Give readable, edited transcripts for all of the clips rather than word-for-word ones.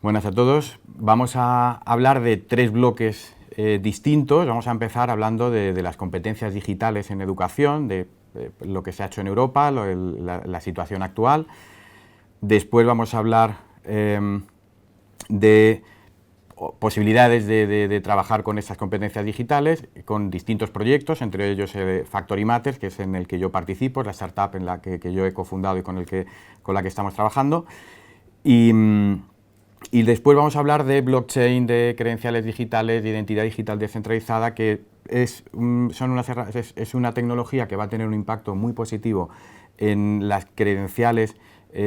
Buenas a todos. Vamos a hablar de tres bloques distintos. Vamos a empezar hablando de las competencias digitales en educación, de lo que se ha hecho en Europa, la situación actual. Después vamos a hablar de posibilidades de trabajar con esas competencias digitales, con distintos proyectos, entre ellos Factory Matters, que es en el que yo participo, es la startup en la que yo he cofundado y con la que estamos trabajando. Y después vamos a hablar de blockchain, de credenciales digitales, de identidad digital descentralizada, que es una tecnología que va a tener un impacto muy positivo en las credenciales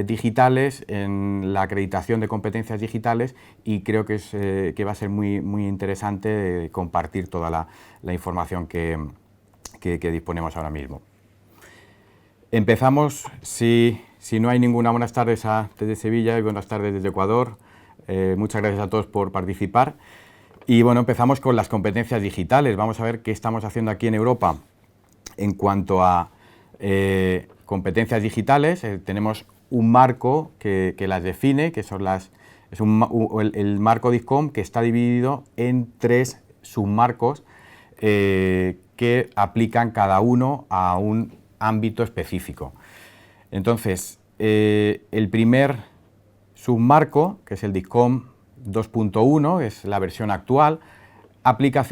digitales, en la acreditación de competencias digitales, y creo que va a ser muy interesante compartir toda la información que disponemos ahora mismo. Empezamos, si no hay ninguna, buenas tardes desde Sevilla y buenas tardes desde Ecuador. Muchas gracias a todos por participar. Y bueno, empezamos con las competencias digitales. Vamos a ver qué estamos haciendo aquí en Europa en cuanto a competencias digitales. Tenemos un marco que las define, que son el marco DISCOM, que está dividido en tres submarcos que aplican cada uno a un ámbito específico. Entonces, el primer submarco, que es el DISCOM 2.1, es la versión actual, aplica a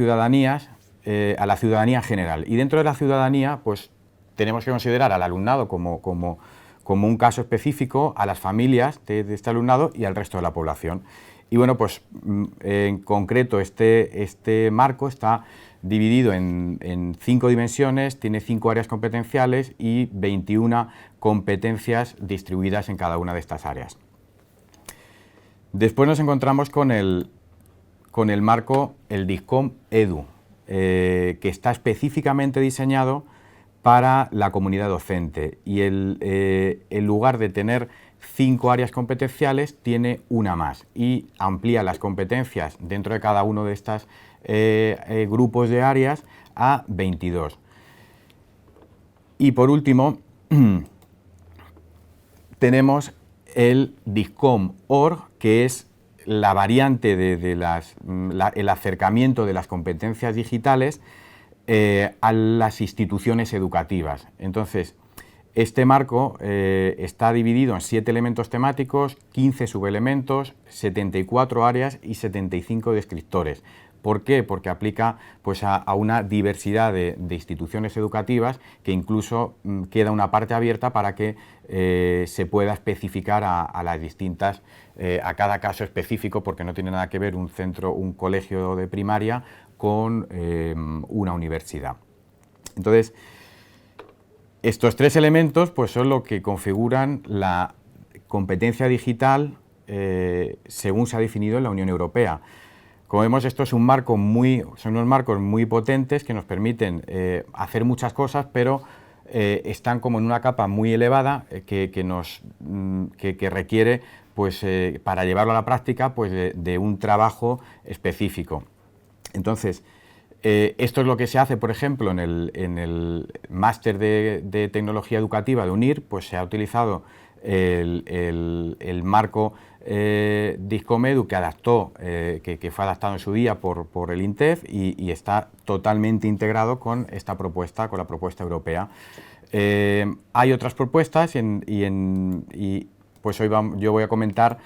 la ciudadanía en general. Y dentro de la ciudadanía, pues tenemos que considerar al alumnado como un caso específico, a las familias de este alumnado y al resto de la población. Y bueno, pues en concreto este marco está dividido en 5 dimensiones, tiene 5 áreas competenciales y 21 competencias distribuidas en cada una de estas áreas. Después nos encontramos con el marco, el DISCOM EDU, que está específicamente diseñado para la comunidad docente, y en lugar de tener 5 áreas competenciales, tiene una más y amplía las competencias dentro de cada uno de estos grupos de áreas a 22. Y por último, tenemos el DISCOM OR, que es la variante el acercamiento de las competencias digitales a las instituciones educativas. Entonces, este marco está dividido en 7 elementos temáticos, 15 subelementos, 74 áreas y 75 descriptores. ¿Por qué? Porque aplica pues, a una diversidad de instituciones educativas, que incluso queda una parte abierta para que se pueda especificar a las distintas, a cada caso específico, porque no tiene nada que ver un colegio de primaria con una universidad. Entonces, estos 3 elementos pues, son lo que configuran la competencia digital según se ha definido en la Unión Europea. Como vemos, esto es son unos marcos muy potentes que nos permiten hacer muchas cosas, pero están como en una capa muy elevada que requiere, pues, para llevarlo a la práctica, pues, de un trabajo específico. Entonces, esto es lo que se hace, por ejemplo, en el máster de tecnología educativa de UNIR, pues se ha utilizado el marco DISCOM EDU que fue adaptado en su día por el INTEF y está totalmente integrado con esta propuesta, con la propuesta europea. Hay otras propuestas y pues hoy yo voy a comentar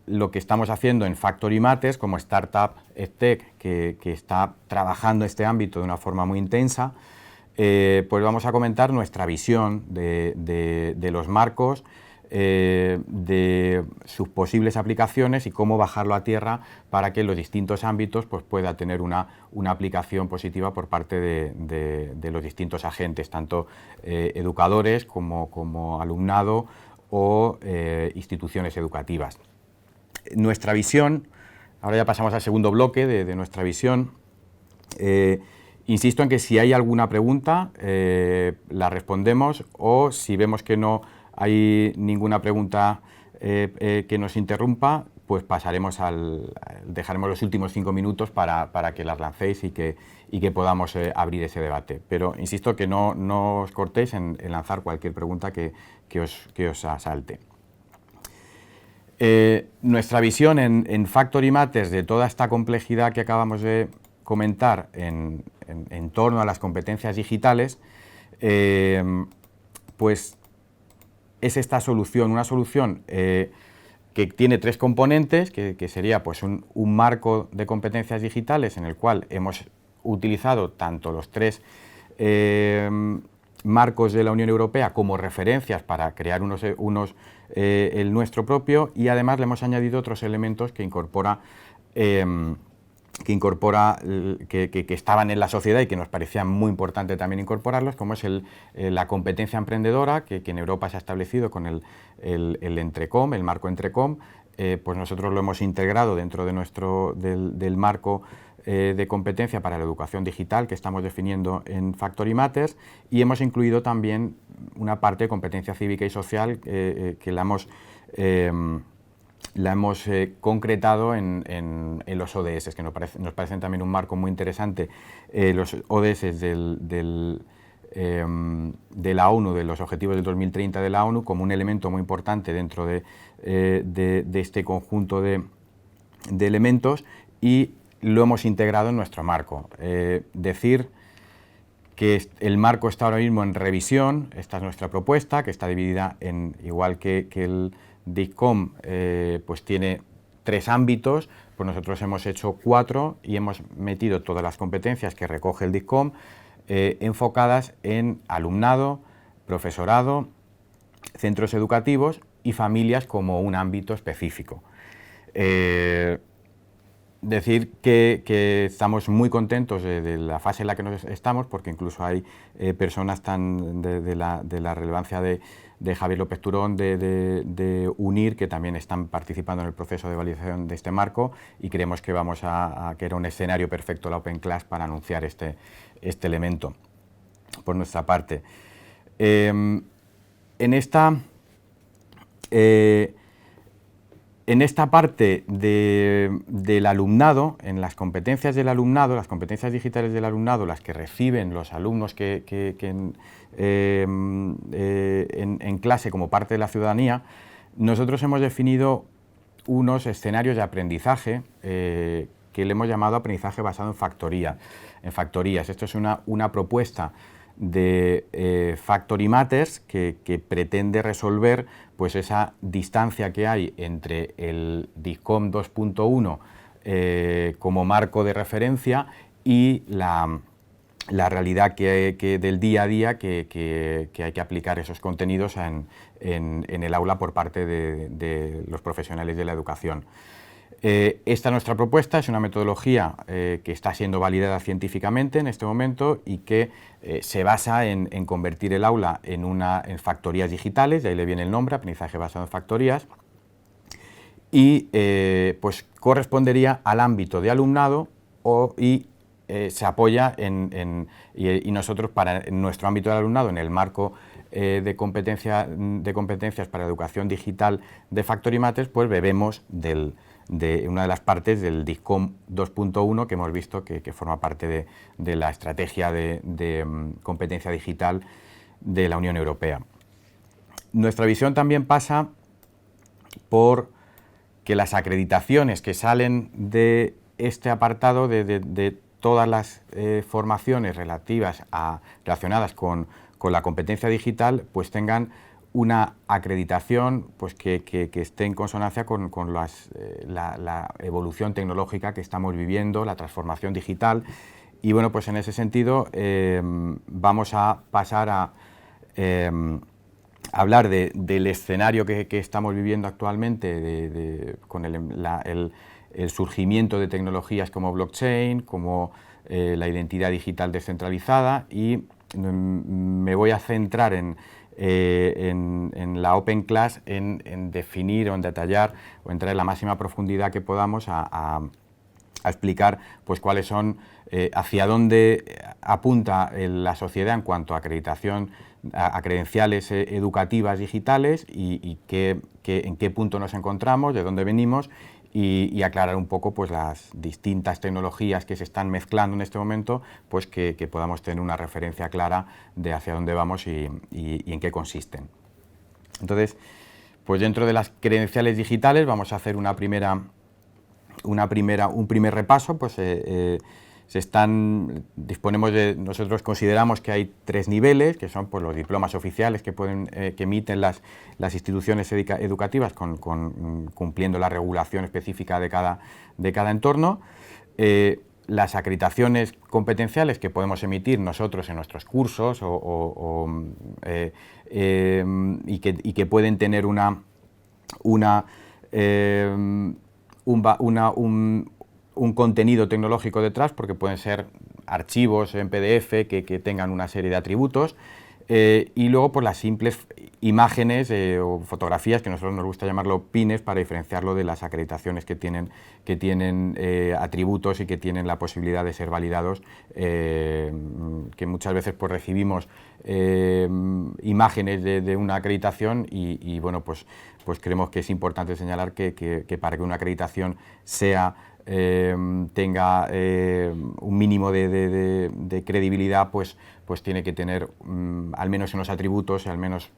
lo que estamos haciendo en Factory Matters como startup EdTech que está trabajando este ámbito de una forma muy intensa. Pues vamos a comentar nuestra visión de los marcos, de sus posibles aplicaciones y cómo bajarlo a tierra para que en los distintos ámbitos pues, pueda tener una aplicación positiva por parte de los distintos agentes, tanto educadores como alumnado o instituciones educativas. Nuestra visión, ahora ya pasamos al segundo bloque de nuestra visión. Insisto en que si hay alguna pregunta, la respondemos, o si vemos que no hay ninguna pregunta que nos interrumpa, pues dejaremos los últimos 5 minutos para que las lancéis y que podamos abrir ese debate. Pero insisto que no os cortéis en lanzar cualquier pregunta que os asalte. Nuestra visión en Factory Matters de toda esta complejidad que acabamos de comentar en torno a las competencias digitales, pues es esta solución, una solución que tiene tres componentes, que sería pues un marco de competencias digitales en el cual hemos utilizado tanto los tres marcos de la Unión Europea como referencias para crear el nuestro propio, y además le hemos añadido otros elementos que estaban en la sociedad y que nos parecía muy importante también incorporarlos, como es la competencia emprendedora, que en Europa se ha establecido con el Entrecom, el marco Entrecom. Pues nosotros lo hemos integrado dentro de del marco de competencia para la educación digital que estamos definiendo en Factory Matters, y hemos incluido también una parte de competencia cívica y social que la hemos concretado en los ODS, que nos parecen también un marco muy interesante. Los ODS de la ONU, de los Objetivos del 2030 de la ONU, como un elemento muy importante dentro de este conjunto de elementos, y lo hemos integrado en nuestro marco. Decir que el marco está ahora mismo en revisión. Esta es nuestra propuesta, que está dividida en, igual que el DICCOM pues tiene 3 ámbitos, pues nosotros hemos hecho 4 y hemos metido todas las competencias que recoge el DICCOM enfocadas en alumnado, profesorado, centros educativos y familias como un ámbito específico. Decir que estamos muy contentos de la fase en la que estamos, porque incluso hay personas de la relevancia de Javier López Turón, de UNIR, que también están participando en el proceso de validación de este marco, y creemos que que era un escenario perfecto la Open Class para anunciar este elemento por nuestra parte. En esta parte del alumnado, en las competencias del alumnado, las competencias digitales del alumnado, las que reciben los alumnos en clase como parte de la ciudadanía, nosotros hemos definido unos escenarios de aprendizaje que le hemos llamado aprendizaje basado en factorías. Esto es una propuesta de Factory Matters que pretende resolver pues esa distancia que hay entre el DICCOM 2.1 como marco de referencia y la realidad del día a día que hay que aplicar esos contenidos en el aula por parte de los profesionales de la educación. Esta nuestra propuesta es una metodología que está siendo validada científicamente en este momento y que se basa en convertir el aula en factorías digitales, de ahí le viene el nombre, aprendizaje basado en factorías, y pues correspondería al ámbito de alumnado y se apoya y nosotros en nuestro ámbito de alumnado, en el marco de competencias para educación digital de Factory Matters, pues bebemos de una de las partes del DICCOM 2.1 que hemos visto que forma parte de la estrategia de competencia digital de la Unión Europea. Nuestra visión también pasa por que las acreditaciones que salen de este apartado de todas las formaciones relacionadas con la competencia digital, pues tengan una acreditación pues que esté en consonancia con la evolución tecnológica que estamos viviendo, la transformación digital. Y bueno, pues en ese sentido vamos a pasar a hablar del escenario que estamos viviendo actualmente con el surgimiento de tecnologías como blockchain, como la identidad digital descentralizada, y me voy a centrar en la Open Class en definir o en detallar o entrar en la máxima profundidad que podamos a explicar pues cuáles son, hacia dónde apunta la sociedad en cuanto a acreditación, a credenciales educativas digitales y en qué punto nos encontramos, de dónde venimos, y aclarar un poco pues las distintas tecnologías que se están mezclando en este momento, pues que podamos tener una referencia clara de hacia dónde vamos y en qué consisten. Entonces, Pues dentro de las credenciales digitales vamos a hacer un primer repaso. Pues nosotros consideramos que hay 3 niveles, que son pues los diplomas oficiales que emiten las instituciones educativas cumpliendo la regulación específica de cada entorno. Las acreditaciones competenciales que podemos emitir nosotros en nuestros cursos y que pueden tener un contenido tecnológico detrás, porque pueden ser archivos en PDF que tengan una serie de atributos, y luego pues las simples imágenes o fotografías, que a nosotros nos gusta llamarlo pines, para diferenciarlo de las acreditaciones que tienen atributos y que tienen la posibilidad de ser validados, que muchas veces pues recibimos imágenes de una acreditación y bueno, pues creemos que es importante señalar que para que una acreditación tenga un mínimo de credibilidad, pues tiene que tener al menos en los atributos, al menos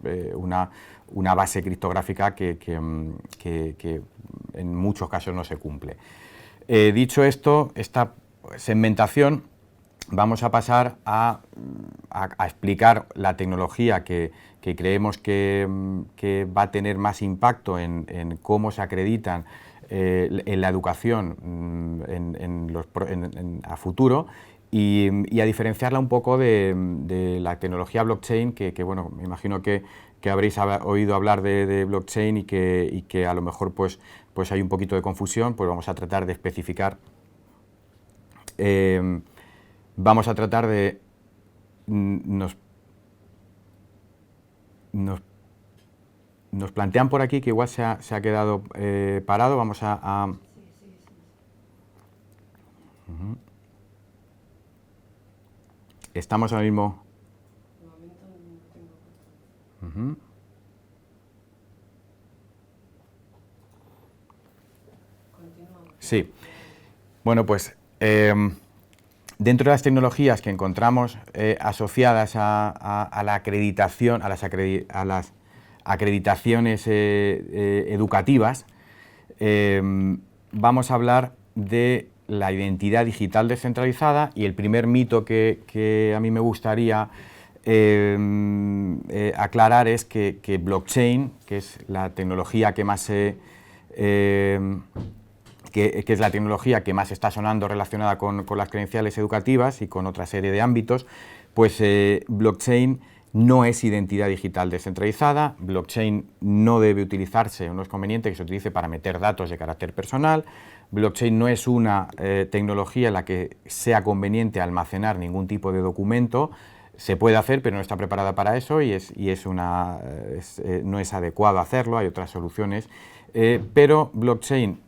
una base criptográfica que en muchos casos no se cumple. Dicho esto, esta segmentación, vamos a pasar a explicar la tecnología que creemos que va a tener más impacto en cómo se acreditan en la educación a futuro, y a diferenciarla un poco de la tecnología blockchain, que bueno, me imagino que habréis oído hablar de blockchain y que a lo mejor pues hay un poquito de confusión. Pues vamos a tratar de especificar, vamos a tratar de nos plantean por aquí que igual se ha quedado parado. Vamos a Estamos ahora mismo. Sí. Bueno, pues dentro de las tecnologías que encontramos asociadas a la acreditación, a las acreditaciones educativas, vamos a hablar de la identidad digital descentralizada, y el primer mito que a mí me gustaría aclarar es que blockchain, que es la tecnología que más es la tecnología que más está sonando relacionada con las credenciales educativas y con otra serie de ámbitos, pues blockchain no es identidad digital descentralizada. Blockchain no debe utilizarse, o no es conveniente que se utilice para meter datos de carácter personal. Blockchain no es una tecnología en la que sea conveniente almacenar ningún tipo de documento. Se puede hacer, pero no está preparada para eso, y no es adecuado hacerlo. Hay otras soluciones, pero blockchain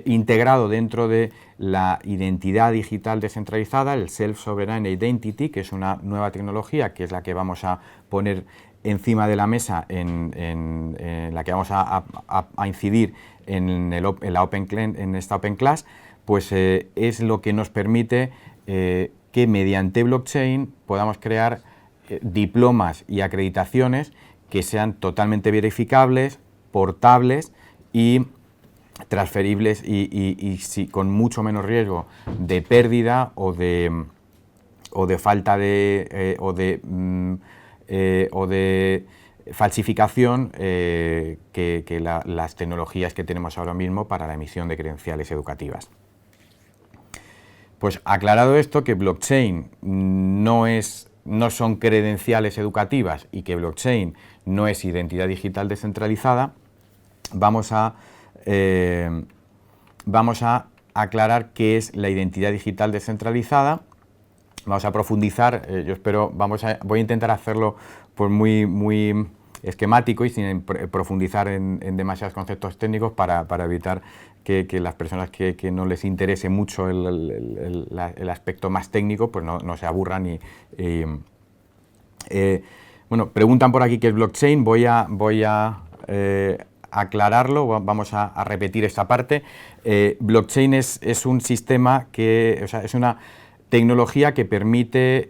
integrado dentro de la identidad digital descentralizada, el Self-Sovereign Identity, que es una nueva tecnología, que es la que vamos a poner encima de la mesa, en la que vamos a incidir en esta Open Class, pues es lo que nos permite que mediante blockchain podamos crear diplomas y acreditaciones que sean totalmente verificables, portables y transferibles, y con mucho menos riesgo de pérdida o de falta o de falsificación que las tecnologías que tenemos ahora mismo para la emisión de credenciales educativas. Pues aclarado esto, que blockchain no son credenciales educativas y que blockchain no es identidad digital descentralizada, vamos a aclarar qué es la identidad digital descentralizada. Vamos a profundizar, voy a intentar hacerlo pues muy esquemático y sin profundizar en demasiados conceptos técnicos para evitar que las personas que no les interese mucho el aspecto más técnico pues no se aburran. Bueno, preguntan por aquí qué es blockchain. Voy a aclararlo, vamos a repetir esta parte. Blockchain es un sistema es una tecnología que permite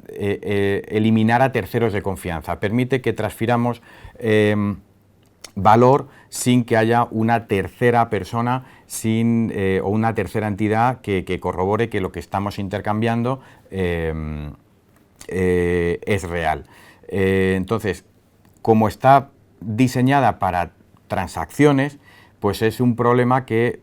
eliminar a terceros de confianza, permite que transfiramos valor sin que haya una tercera persona o una tercera entidad que corrobore que lo que estamos intercambiando es real. Entonces, como está diseñada para transacciones, pues es un problema que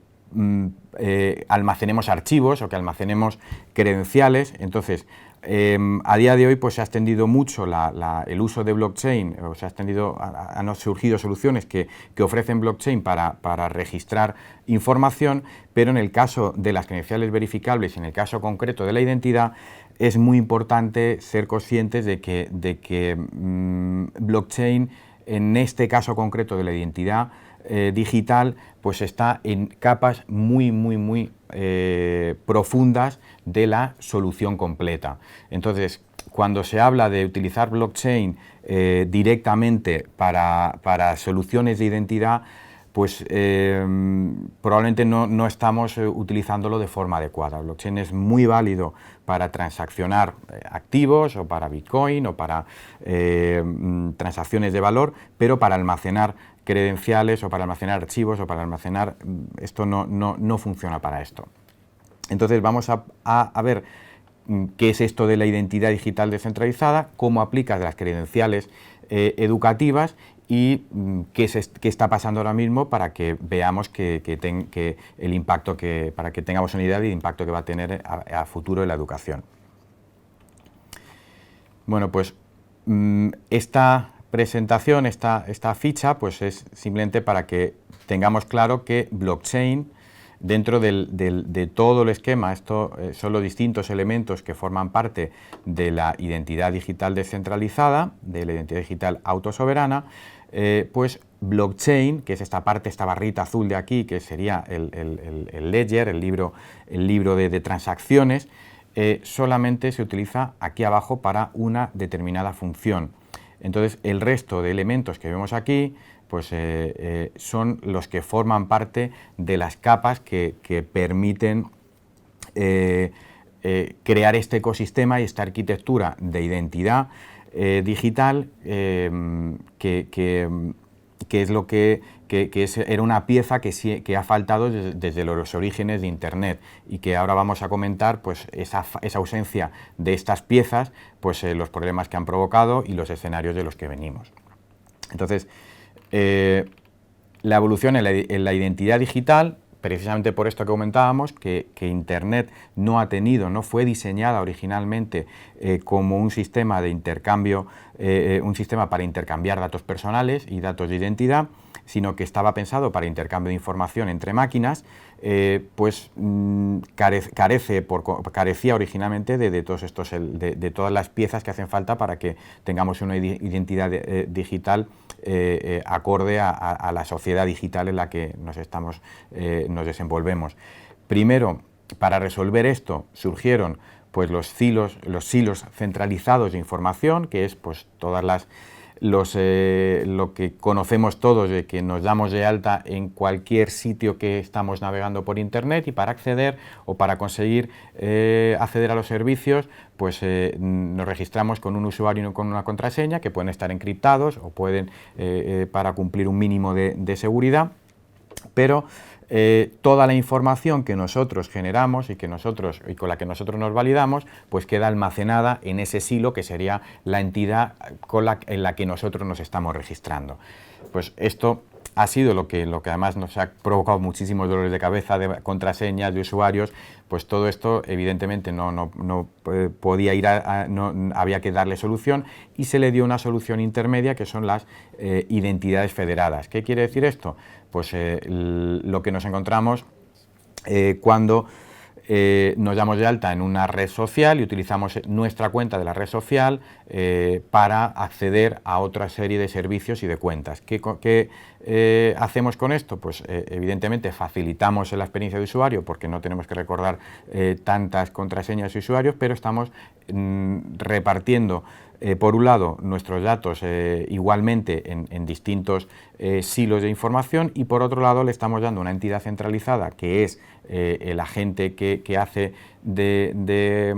almacenemos archivos o que almacenemos credenciales. Entonces, a día de hoy pues se ha extendido mucho el uso de blockchain, o se ha extendido, han surgido soluciones que ofrecen blockchain para registrar información, pero en el caso de las credenciales verificables, en el caso concreto de la identidad, es muy importante ser conscientes de que blockchain, en este caso concreto de la identidad digital, pues está en capas muy profundas de la solución completa. Entonces, cuando se habla de utilizar blockchain directamente para soluciones de identidad, pues probablemente no estamos utilizándolo de forma adecuada. Blockchain es muy válido para transaccionar activos o para Bitcoin o para transacciones de valor, pero para almacenar credenciales o para almacenar archivos o para almacenar, esto no funciona para esto. Entonces vamos a ver qué es esto de la identidad digital descentralizada, cómo aplicas las credenciales educativas y qué está pasando ahora mismo para que veamos el impacto para que tengamos una idea del impacto que va a tener a futuro en la educación. Bueno, pues esta presentación, esta ficha, pues es simplemente para que tengamos claro que blockchain, dentro de todo el esquema, esto son los distintos elementos que forman parte de la identidad digital descentralizada, de la identidad digital autosoberana, pues blockchain, que es esta barrita azul de aquí, que sería el ledger, el libro de transacciones, solamente se utiliza aquí abajo para una determinada función. Entonces, el resto de elementos que vemos aquí, pues son los que forman parte de las capas que permiten crear este ecosistema y esta arquitectura de identidad digital, que es lo que era una pieza que ha faltado desde los orígenes de Internet, y que ahora vamos a comentar pues esa ausencia de estas piezas, pues los problemas que han provocado y los escenarios de los que venimos. Entonces, la evolución en la identidad digital, precisamente por esto que comentábamos, que Internet no fue diseñada originalmente como un sistema de intercambio, un sistema para intercambiar datos personales y datos de identidad, sino que estaba pensado para intercambio de información entre máquinas, pues carecía originalmente de todas las piezas que hacen falta para que tengamos una identidad digital acorde a la sociedad digital en la que nos desenvolvemos. Primero, para resolver esto, surgieron pues los silos centralizados de información, que es pues lo que conocemos todos, de que nos damos de alta en cualquier sitio que estamos navegando por Internet, y para acceder o para conseguir acceder a los servicios, pues nos registramos con un usuario y con una contraseña, que pueden estar encriptados o pueden para cumplir un mínimo de seguridad, pero toda la información que nosotros generamos y con la que nosotros nos validamos, pues queda almacenada en ese silo que sería la entidad en la que nosotros nos estamos registrando. Pues esto ha sido lo que además nos ha provocado muchísimos dolores de cabeza, de contraseñas, de usuarios. Pues todo esto evidentemente no podía ir había que darle solución, y se le dio una solución intermedia, que son las identidades federadas. ¿Qué quiere decir esto? Pues lo que nos encontramos cuando nos damos de alta en una red social y utilizamos nuestra cuenta de la red social para acceder a otra serie de servicios y de cuentas. ¿Qué hacemos con esto? Pues evidentemente facilitamos la experiencia de usuario, porque no tenemos que recordar tantas contraseñas y usuarios, pero estamos repartiendo por un lado, nuestros datos igualmente en distintos silos de información, y por otro lado le estamos dando una entidad centralizada que es el agente que hace de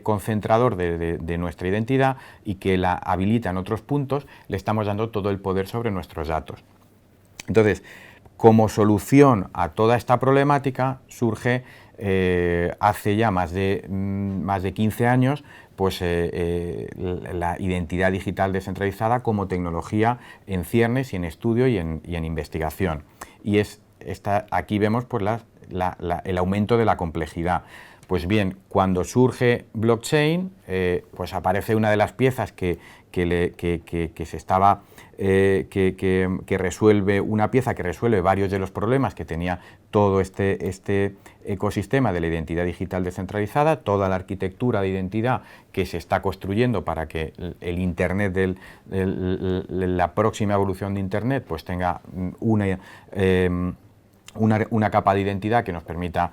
concentrador de nuestra identidad y que la habilita en otros puntos. Le estamos dando todo el poder sobre nuestros datos. Entonces, como solución a toda esta problemática surge hace ya más de 15 años pues, la identidad digital descentralizada como tecnología en ciernes y en estudio y en investigación. Y aquí vemos pues, el aumento de la complejidad. Pues bien, cuando surge blockchain, pues aparece una de las piezas que resuelve una pieza que resuelve varios de los problemas que tenía todo este ecosistema de la identidad digital descentralizada, toda la arquitectura de identidad que se está construyendo para que el Internet, la próxima evolución de Internet, pues tenga una capa de identidad que nos permita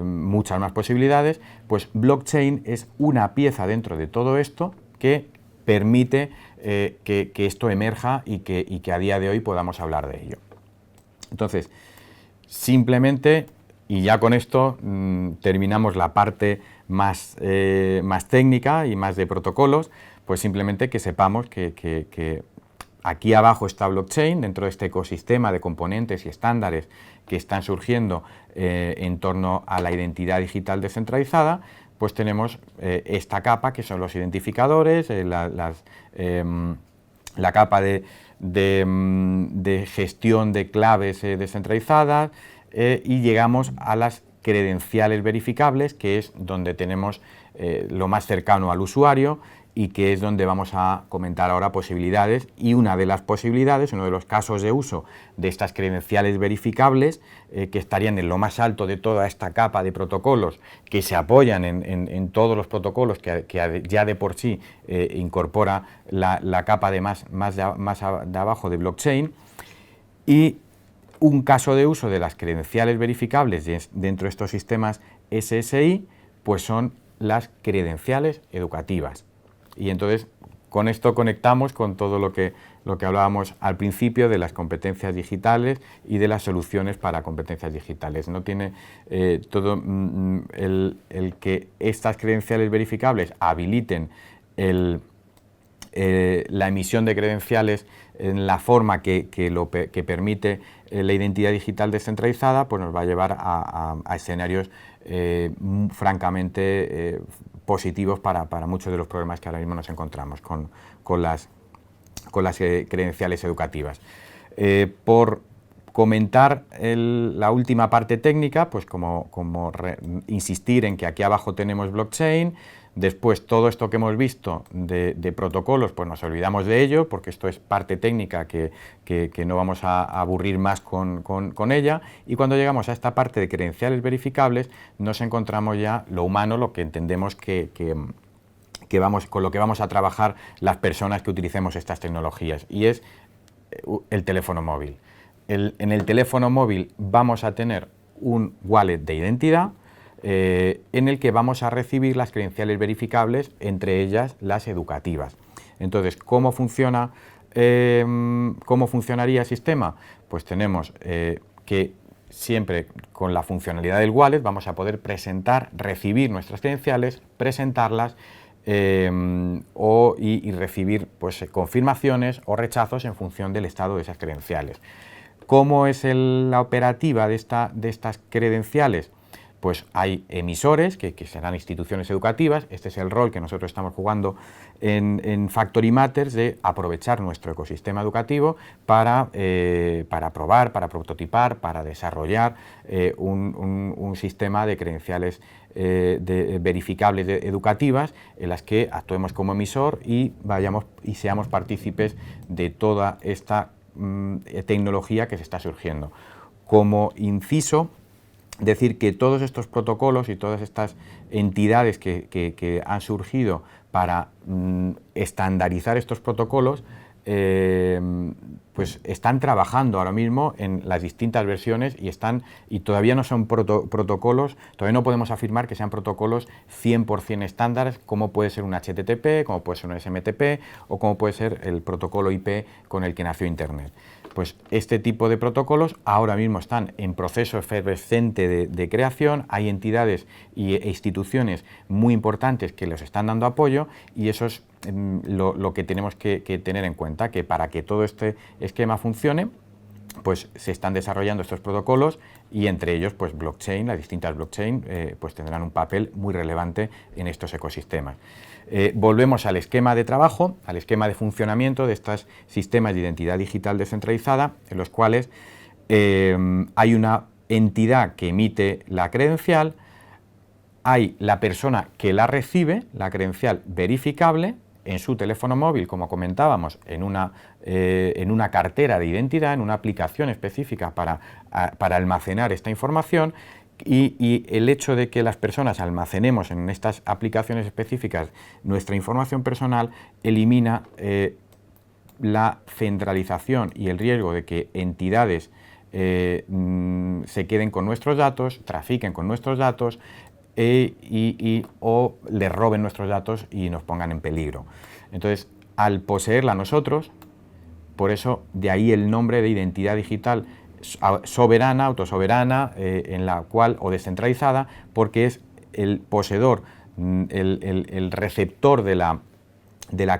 muchas más posibilidades. Pues blockchain es una pieza dentro de todo esto que permite que esto emerja y que a día de hoy podamos hablar de ello. Entonces, simplemente, y ya con esto terminamos la parte más técnica y más de protocolos, pues simplemente que sepamos que aquí abajo está blockchain, dentro de este ecosistema de componentes y estándares que están surgiendo en torno a la identidad digital descentralizada. Pues tenemos esta capa que son los identificadores, la capa de gestión de claves descentralizadas, y llegamos a las credenciales verificables, que es donde tenemos lo más cercano al usuario y que es donde vamos a comentar ahora posibilidades. Y una de las posibilidades, uno de los casos de uso de estas credenciales verificables, que estarían en lo más alto de toda esta capa de protocolos que se apoyan en todos los protocolos que ya de por sí incorpora la capa de más de abajo de blockchain. Y un caso de uso de las credenciales verificables dentro de estos sistemas SSI, pues son las credenciales educativas. Y entonces con esto conectamos con todo lo que hablábamos al principio de las competencias digitales y de las soluciones para competencias digitales. No tiene todo el que estas credenciales verificables habiliten la emisión de credenciales en la forma que permite la identidad digital descentralizada, pues nos va a llevar a escenarios francamente positivos para muchos de los problemas que ahora mismo nos encontramos con las credenciales educativas. Por comentar la última parte técnica, pues insistir en que aquí abajo tenemos blockchain. Después, todo esto que hemos visto de protocolos, pues nos olvidamos de ello, porque esto es parte técnica que no vamos a aburrir más con ella. Y cuando llegamos a esta parte de credenciales verificables, nos encontramos ya lo humano, lo que entendemos con lo que vamos a trabajar las personas que utilicemos estas tecnologías, y es el teléfono móvil. En el teléfono móvil vamos a tener un wallet de identidad, en el que vamos a recibir las credenciales verificables, entre ellas las educativas. Entonces, ¿cómo funcionaría el sistema? Pues tenemos que siempre con la funcionalidad del wallet vamos a poder recibir nuestras credenciales, presentarlas y recibir pues, confirmaciones o rechazos en función del estado de esas credenciales. ¿Cómo es la operativa de estas credenciales? Pues hay emisores, que serán instituciones educativas. Este es el rol que nosotros estamos jugando en Factory Matters, de aprovechar nuestro ecosistema educativo para probar, para prototipar, para desarrollar un sistema de credenciales verificables educativas, en las que actuemos como emisor y seamos partícipes de toda esta tecnología que se está surgiendo. Como inciso, decir que todos estos protocolos y todas estas entidades que han surgido para estandarizar estos protocolos, pues están trabajando ahora mismo en las distintas versiones y todavía no son protocolos, todavía no podemos afirmar que sean protocolos 100% estándares, como puede ser un HTTP, como puede ser un SMTP o como puede ser el protocolo IP con el que nació Internet. Pues este tipo de protocolos ahora mismo están en proceso efervescente de creación, hay entidades e instituciones muy importantes que les están dando apoyo y eso es lo que tenemos que tener en cuenta, que para que todo este esquema funcione, pues se están desarrollando estos protocolos y entre ellos pues blockchain, las distintas blockchain pues tendrán un papel muy relevante en estos ecosistemas. Volvemos al esquema de trabajo, al esquema de funcionamiento de estos sistemas de identidad digital descentralizada, en los cuales hay una entidad que emite la credencial, hay la persona que la recibe, la credencial verificable, en su teléfono móvil, como comentábamos, en una cartera de identidad, en una aplicación específica para almacenar esta información, y el hecho de que las personas almacenemos en estas aplicaciones específicas nuestra información personal elimina la centralización y el riesgo de que entidades se queden con nuestros datos, trafiquen con nuestros datos, o les roben nuestros datos y nos pongan en peligro. Entonces, al poseerla nosotros, por eso de ahí el nombre de identidad digital soberana, autosoberana, en la cual, o descentralizada, porque es el poseedor, el receptor de la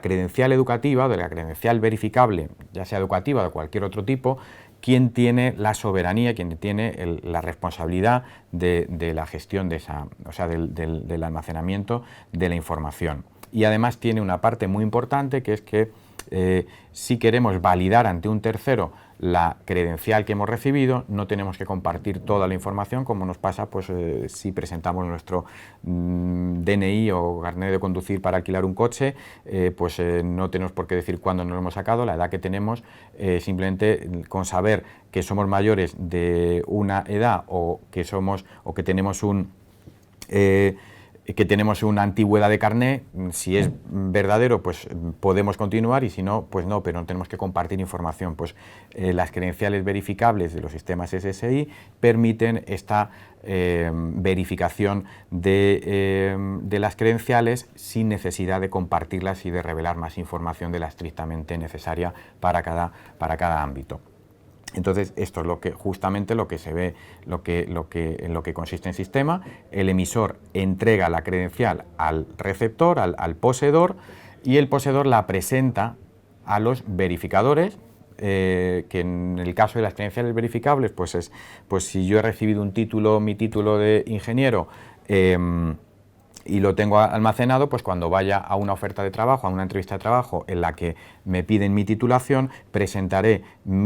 credencial educativa, de la credencial verificable, ya sea educativa o de cualquier otro tipo, quien tiene la soberanía, quien tiene la responsabilidad de la gestión de esa, o sea, del almacenamiento de la información. Y además tiene una parte muy importante, que es que si queremos validar ante un tercero la credencial que hemos recibido, no tenemos que compartir toda la información, como nos pasa pues, si presentamos nuestro DNI o carnet de conducir para alquilar un coche, pues no tenemos por qué decir cuándo nos lo hemos sacado, la edad que tenemos, simplemente con saber que somos mayores de una edad o que tenemos que tenemos una antigüedad de carné, si es verdadero pues podemos continuar y si no, pues no, pero no tenemos que compartir información. Pues las credenciales verificables de los sistemas SSI permiten esta verificación de las credenciales sin necesidad de compartirlas y de revelar más información de la estrictamente necesaria para cada ámbito. Entonces, esto es justamente lo que se ve, en lo que consiste el sistema. El emisor entrega la credencial al receptor, al poseedor, y el poseedor la presenta a los verificadores, que en el caso de las credenciales verificables, pues si yo he recibido mi título de ingeniero, y lo tengo almacenado, pues cuando vaya a una oferta de trabajo, a una entrevista de trabajo en la que me piden mi titulación, presentaré en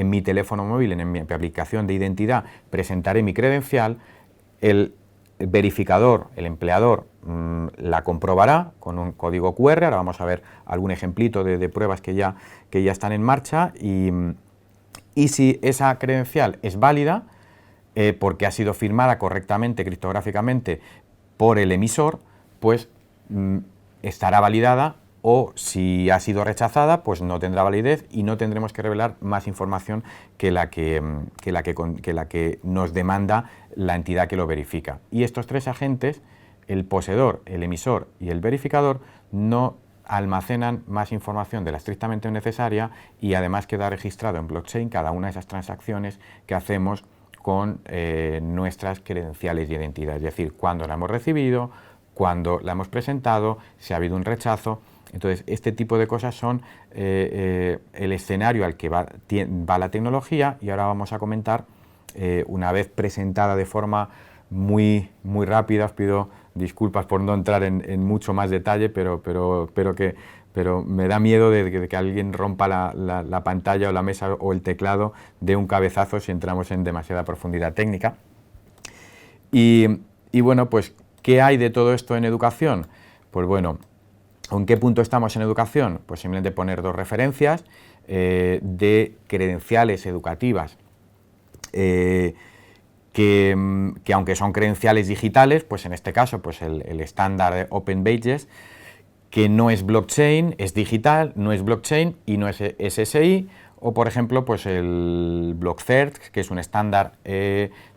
mi teléfono móvil, en mi aplicación de identidad, presentaré mi credencial, el verificador, el empleador, la comprobará con un código QR, ahora vamos a ver algún ejemplito de pruebas que ya están en marcha, y si esa credencial es válida, porque ha sido firmada correctamente, criptográficamente, por el emisor, pues estará validada, o si ha sido rechazada, pues no tendrá validez y no tendremos que revelar más información que la que nos demanda la entidad que lo verifica. Y estos tres agentes, el poseedor, el emisor y el verificador, no almacenan más información de la estrictamente necesaria, y además queda registrado en blockchain cada una de esas transacciones que hacemos con nuestras credenciales de identidad, es decir, cuándo la hemos recibido, cuándo la hemos presentado, si ha habido un rechazo. Entonces, este tipo de cosas son el escenario al que va la tecnología, y ahora vamos a comentar, una vez presentada de forma muy rápida, os pido disculpas por no entrar en mucho más detalle, pero me da miedo de que alguien rompa la pantalla o la mesa o el teclado de un cabezazo si entramos en demasiada profundidad técnica. Y bueno, pues, ¿qué hay de todo esto en educación? Pues bueno, ¿en qué punto estamos en educación? Pues simplemente poner dos referencias de credenciales educativas que aunque son credenciales digitales, pues en este caso pues el estándar Open Badges, que no es blockchain, es digital, no es blockchain y no es SSI, o por ejemplo pues el BlockCert, que es un estándar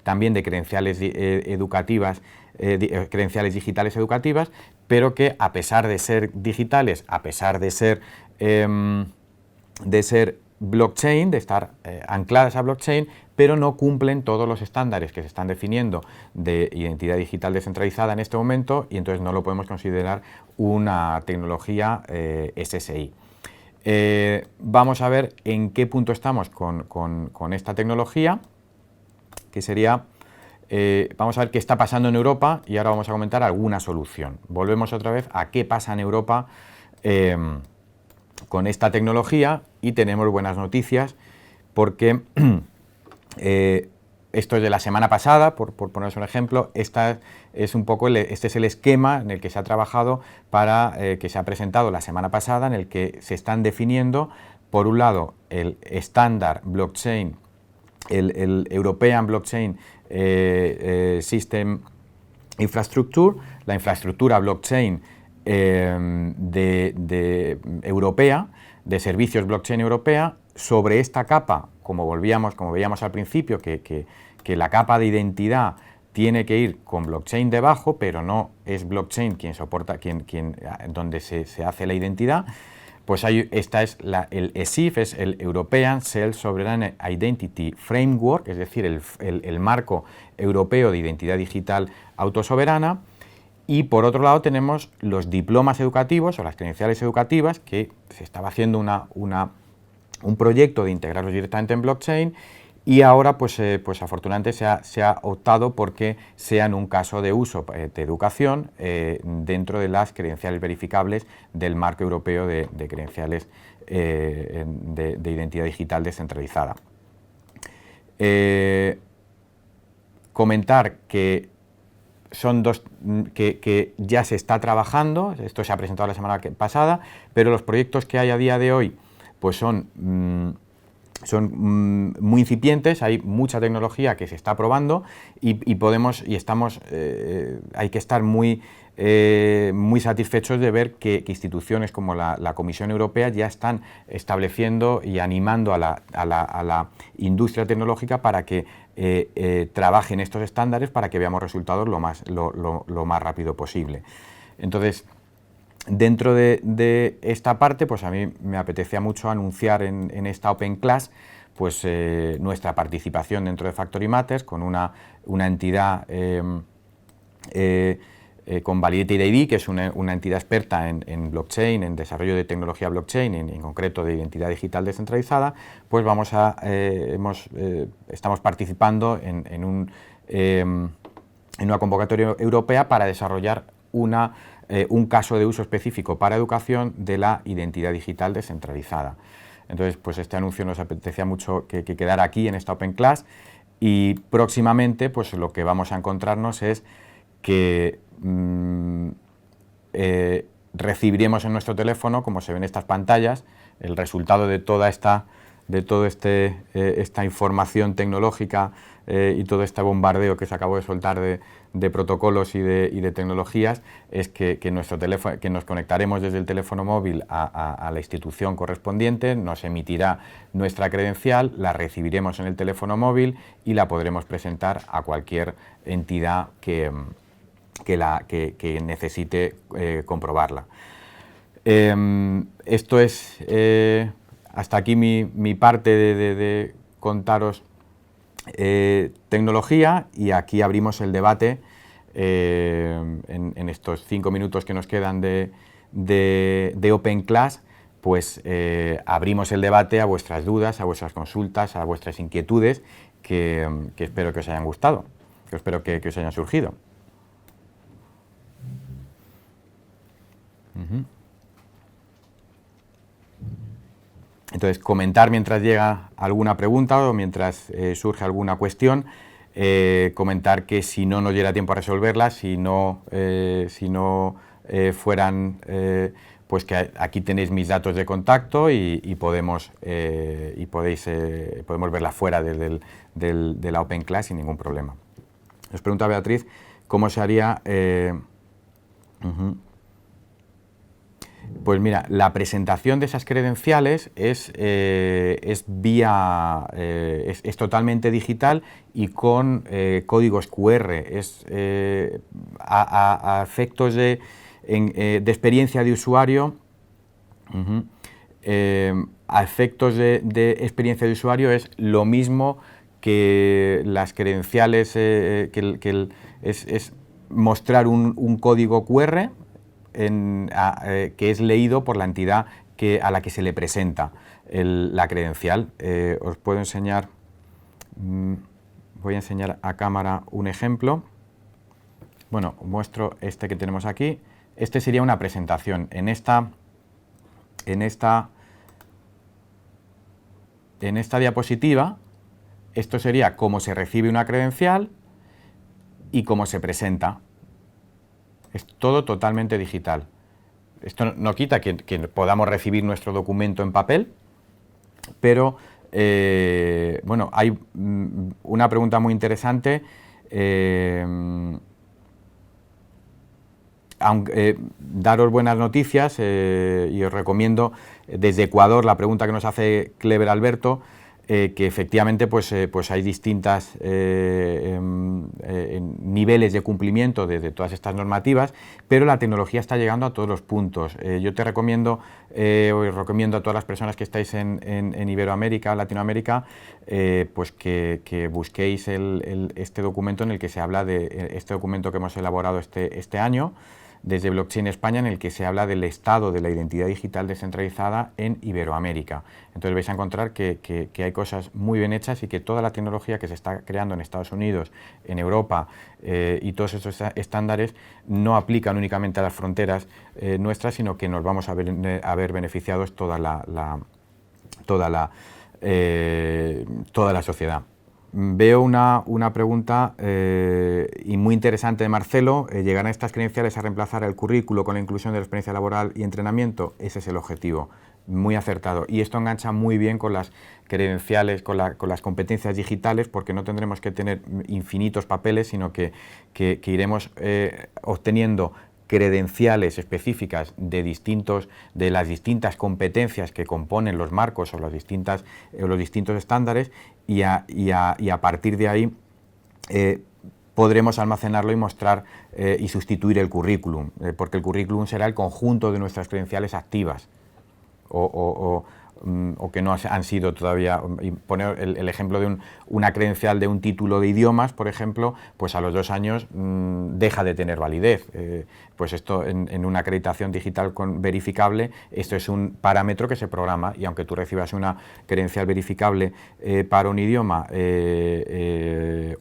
también de credenciales educativas, credenciales digitales educativas, pero que a pesar de ser digitales, a pesar de ser blockchain, de estar ancladas a blockchain, pero no cumplen todos los estándares que se están definiendo de identidad digital descentralizada en este momento, y entonces no lo podemos considerar una tecnología SSI. Vamos a ver en qué punto estamos con esta tecnología, que sería, vamos a ver qué está pasando en Europa y ahora vamos a comentar alguna solución. Volvemos otra vez a qué pasa en Europa con esta tecnología, y tenemos buenas noticias porque esto es de la semana pasada, por poneros un ejemplo. Este es el esquema en el que se ha trabajado para que se ha presentado la semana pasada, en el que se están definiendo, por un lado, el estándar blockchain, el European Blockchain System Infrastructure, la infraestructura blockchain europea, de servicios blockchain europea. Sobre esta capa, como veíamos al principio, que la capa de identidad tiene que ir con blockchain debajo, pero no es blockchain quien soporta, donde se hace la identidad. Pues esta es el ESIF, es el European Self-Sovereign Identity Framework, es decir, el marco europeo de identidad digital autosoberana. Y por otro lado tenemos los diplomas educativos o las credenciales educativas, que se estaba haciendo un proyecto de integrarlos directamente en blockchain, y ahora pues afortunadamente se ha optado porque sean un caso de uso de educación dentro de las credenciales verificables del marco europeo de credenciales de identidad digital descentralizada. Comentar que son que ya se está trabajando, esto se ha presentado la semana pasada, pero los proyectos que hay a día de hoy pues son muy incipientes. Hay mucha tecnología que se está probando y hay que estar muy satisfechos de ver que instituciones como la Comisión Europea ya están estableciendo y animando a la industria tecnológica para que trabajen estos estándares, para que veamos resultados lo más rápido posible. Entonces, dentro de esta parte, pues a mí me apetecía mucho anunciar en esta Open Class pues nuestra participación dentro de Factory Matters con una entidad con Validated ID, que es una entidad experta en blockchain, en desarrollo de tecnología blockchain, en concreto de identidad digital descentralizada. Pues estamos participando en una convocatoria europea para desarrollar un caso de uso específico para educación de la identidad digital descentralizada. Entonces, pues este anuncio nos apetecía mucho que quedara aquí en esta Open Class, y próximamente pues lo que vamos a encontrarnos es que recibiremos en nuestro teléfono, como se ven en estas pantallas, el resultado de toda esta información tecnológica y todo este bombardeo que se acabó de soltar de protocolos y de tecnologías. Es que nos conectaremos desde el teléfono móvil a la institución correspondiente, nos emitirá nuestra credencial, la recibiremos en el teléfono móvil y la podremos presentar a cualquier entidad que necesite comprobarla. Esto es hasta aquí mi parte de contaros tecnología, y aquí abrimos el debate en estos 5 minutos que nos quedan de Open Class. Pues abrimos el debate a vuestras dudas, a vuestras consultas, a vuestras inquietudes, que espero que os hayan gustado, que espero que os hayan surgido. Entonces, comentar mientras llega alguna pregunta o mientras surge alguna cuestión. Comentar que si no nos diera tiempo a resolverlas, si no fueran, pues que aquí tenéis mis datos de contacto y podemos verla fuera de la Open Class sin ningún problema. Nos pregunta Beatriz cómo se haría. Pues mira, la presentación de esas credenciales es totalmente digital y con códigos QR. A efectos de experiencia de usuario, a efectos de experiencia de usuario es lo mismo que las credenciales, es mostrar un código QR que es leído por la entidad a la que se le presenta la credencial. Os puedo enseñar, voy a enseñar a cámara un ejemplo. Bueno, os muestro este que tenemos aquí. Este sería una presentación. En esta diapositiva, esto sería cómo se recibe una credencial y cómo se presenta. Es todo totalmente digital. Esto no quita que podamos recibir nuestro documento en papel, pero bueno, hay una pregunta muy interesante. Daros buenas noticias y os recomiendo desde Ecuador la pregunta que nos hace Clever Alberto, que efectivamente pues hay distintas niveles de cumplimiento de todas estas normativas, pero la tecnología está llegando a todos los puntos. Yo te recomiendo, os recomiendo a todas las personas que estáis en Iberoamérica, Latinoamérica, pues que busquéis este documento en el que se habla de este documento que hemos elaborado este año desde Blockchain España, en el que se habla del estado de la identidad digital descentralizada en Iberoamérica. Entonces vais a encontrar que hay cosas muy bien hechas y que toda la tecnología que se está creando en Estados Unidos, en Europa y todos estos estándares no aplican únicamente a las fronteras nuestras, sino que nos vamos a ver beneficiados toda la sociedad. Veo una pregunta y muy interesante de Marcelo. ¿Llegarán estas credenciales a reemplazar el currículo con la inclusión de la experiencia laboral y entrenamiento? Ese es el objetivo, muy acertado. Y esto engancha muy bien con las credenciales, con las competencias digitales, porque no tendremos que tener infinitos papeles, sino que iremos obteniendo credenciales específicas de las distintas competencias que componen los marcos o los distintos estándares, y a partir de ahí podremos almacenarlo y mostrar y sustituir el currículum, porque el currículum será el conjunto de nuestras credenciales activas o que no han sido todavía. Y poner el ejemplo de una credencial de un título de idiomas, por ejemplo, pues a los 2 años deja de tener validez. Pues esto en una acreditación digital verificable, esto es un parámetro que se programa, y aunque tú recibas una credencial verificable para un idioma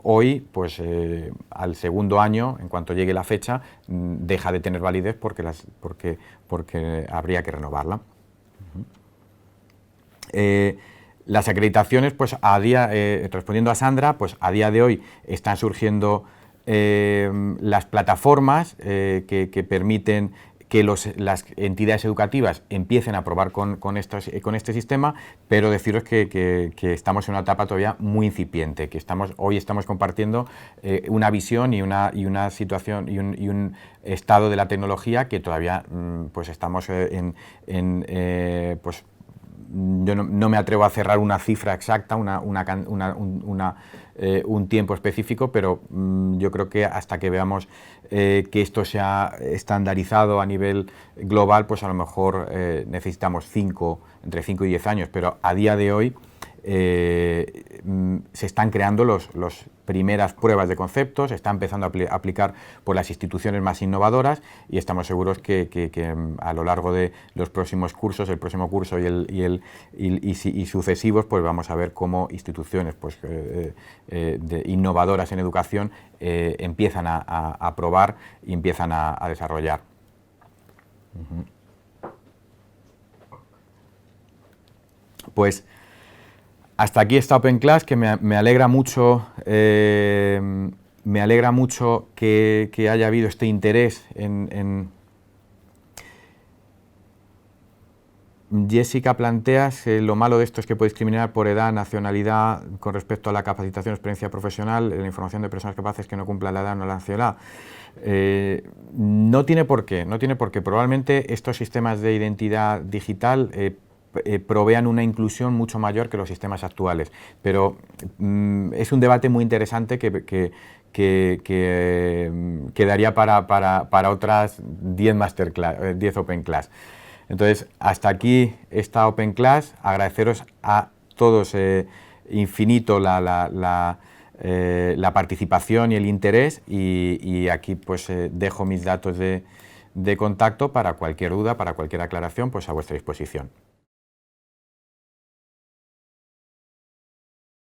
hoy, pues al segundo año, en cuanto llegue la fecha, deja de tener validez porque habría que renovarla. Las acreditaciones, pues respondiendo a Sandra, pues a día de hoy están surgiendo las plataformas que permiten que las entidades educativas empiecen a probar con este sistema, pero deciros que estamos en una etapa todavía muy incipiente, que hoy estamos compartiendo una visión y una situación y un estado de la tecnología que todavía pues estamos pues yo no me atrevo a cerrar una cifra exacta, un tiempo específico, pero yo creo que hasta que veamos que esto se ha estandarizado a nivel global, pues a lo mejor necesitamos entre 5 y 10 años, pero a día de hoy se están creando las primeras pruebas de conceptos, se está empezando a aplicar por las instituciones más innovadoras, y estamos seguros que a lo largo de los próximos cursos, el próximo curso y sucesivos, pues vamos a ver cómo instituciones pues, innovadoras en educación empiezan a probar y empiezan a desarrollar. Pues hasta aquí está Open Class, que me alegra mucho que haya habido este interés Jessica, planteas lo malo de esto es que puede discriminar por edad, nacionalidad, con respecto a la capacitación, experiencia profesional, la información de personas capaces que no cumplan la edad o la nacionalidad. No tiene por qué, no tiene por qué. Probablemente estos sistemas de identidad digital provean una inclusión mucho mayor que los sistemas actuales, pero es un debate muy interesante que quedaría para otras 10 masterclass, 10 open class. Entonces, hasta aquí esta open class. Agradeceros a todos infinito la participación y el interés, y aquí pues dejo mis datos de contacto para cualquier duda, para cualquier aclaración, pues a vuestra disposición.